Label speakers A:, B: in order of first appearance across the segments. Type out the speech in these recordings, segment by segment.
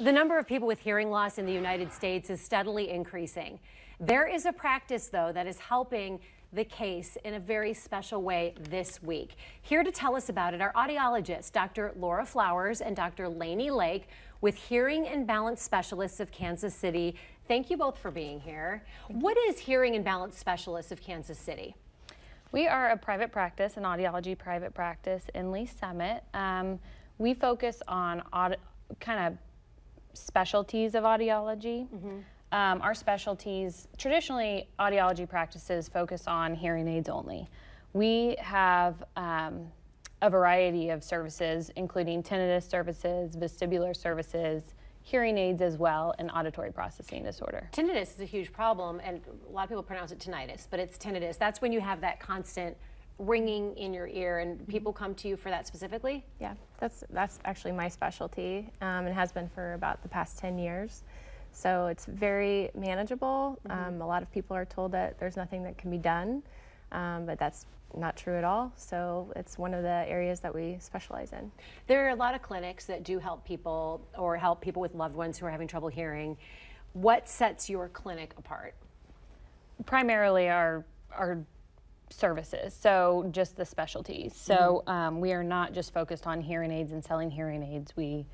A: The number of people with hearing loss in the United States is steadily increasing. There is a practice, though, that is helping the case in a very special way this week. Here to tell us about it are audiologists Dr. Laura Flowers and Dr. Lainey Lake with Hearing and Balance Specialists of Kansas City. Thank you both for being here. What is Hearing and Balance Specialists of Kansas City?
B: We are a private practice, an audiology private practice in Lee Summit. We focus on kind of specialties of audiology. Our specialties, traditionally audiology practices focus on hearing aids only. We have a variety of services, including tinnitus services, vestibular services, hearing aids as well, and auditory processing disorder.
A: Tinnitus is a huge problem, and a lot of people pronounce it tinnitus, but it's tinnitus. That's when you have that constant ringing in your ear, and people come to you for that specifically?
C: Yeah, that's actually my specialty. It has been for about the past 10 years. So it's very manageable. A lot of people are told that there's nothing that can be done, but that's not true at all. So it's one of the areas that we specialize in.
A: There are a lot of clinics that do help people or help people with loved ones who are having trouble hearing. What sets your clinic apart?
B: Primarily our services, so just the specialties. So we are not just focused on hearing aids and selling hearing aids. We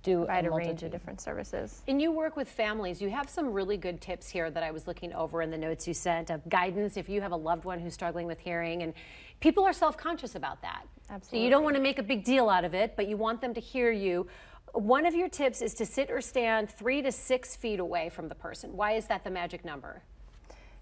B: do
C: provide a range of different services.
A: And you work with families. You have some really good tips here that I was looking over in the notes you sent of guidance if you have a loved one who's struggling with hearing, and people are self-conscious about that.
C: Absolutely.
A: So you don't want to make a big deal out of it, but you want them to hear you. One of your tips is to sit or stand 3 to 6 feet away from the person. Why is that the magic number?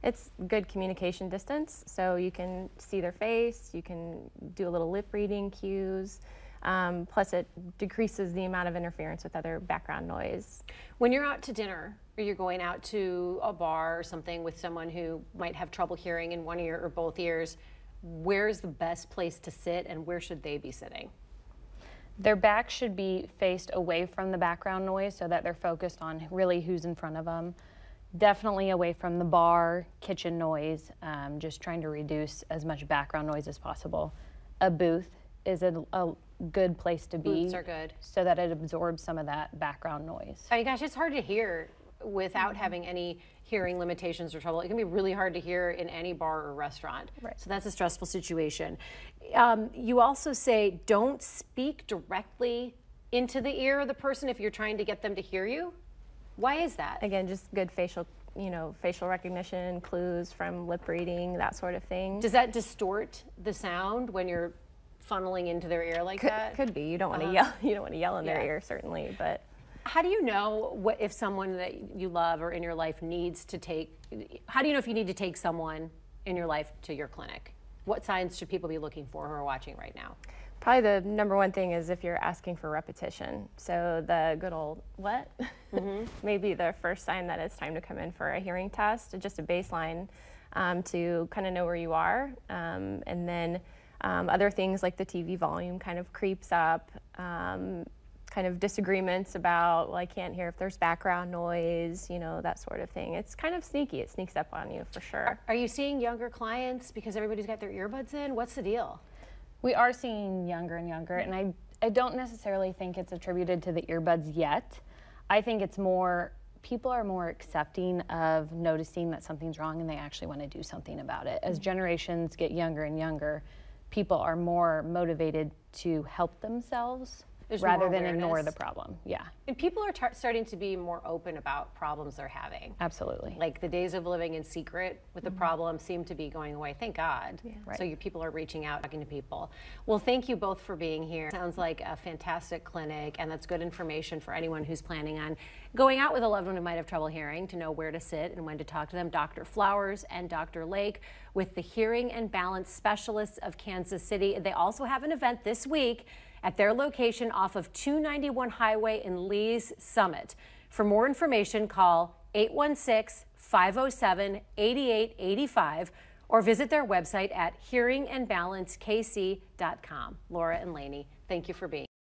C: It's good communication distance, so you can see their face, you can do a little lip reading cues, plus it decreases the amount of interference with other background noise.
A: When you're out to dinner or you're going out to a bar or something with someone who might have trouble hearing in one ear or both ears, where's the best place to sit and where should they be sitting?
B: Their back should be faced away from the background noise so that they're focused on really who's in front of them. Definitely away from the bar, kitchen noise, just trying to reduce as much background noise as possible. A booth is a good place to be.
A: Booths are good.
B: So that it absorbs some of that background noise.
A: Oh my gosh, it's hard to hear without having any hearing limitations or trouble. It can be really hard to hear in any bar or restaurant.
B: Right.
A: So that's a stressful situation. You also say don't speak directly into the ear of the person if you're trying to get them to hear you. Why is that?
C: Again, just good facial recognition, clues from lip reading, that sort of thing.
A: Does that distort the sound when you're funneling into their ear like that?
C: Could be. You don't want to yell. You don't want to yell in their ear, certainly. But
A: how do you know if someone that you love or in your life needs to take? How do you know if you need to take someone in your life to your clinic? What signs should people be looking for who are watching right now?
C: Probably the number one thing is if you're asking for repetition. So the good old what may be the first sign that it's time to come in for a hearing test, just a baseline to kind of know where you are. And then other things like the TV volume kind of creeps up, kind of disagreements about, well, I can't hear if there's background noise, that sort of thing. It's kind of sneaky. It sneaks up on you for sure.
A: Are you seeing younger clients because everybody's got their earbuds in? What's the deal?
B: We are seeing younger and younger, and I don't necessarily think it's attributed to the earbuds yet. I think it's more, people are more accepting of noticing that something's wrong and they actually want to do something about it. As generations get younger and younger, people are more motivated to help themselves rather than ignore the problem. Yeah.
A: And people are starting to be more open about problems they're having.
B: Absolutely.
A: Like the days of living in secret with the problem seem to be going away. Thank God.
C: Yeah.
B: Right.
A: So people are reaching out, talking to people. Well, thank you both for being here. Sounds like a fantastic clinic, and that's good information for anyone who's planning on going out with a loved one who might have trouble hearing to know where to sit and when to talk to them. Dr. Flowers and Dr. Lake with the Hearing and Balance Specialists of Kansas City. They also have an event this week at their location off of 291 Highway in Lee's Summit. For more information, call 816-507-8885 or visit their website at hearingandbalancekc.com. Laura and Lainey, thank you for being here.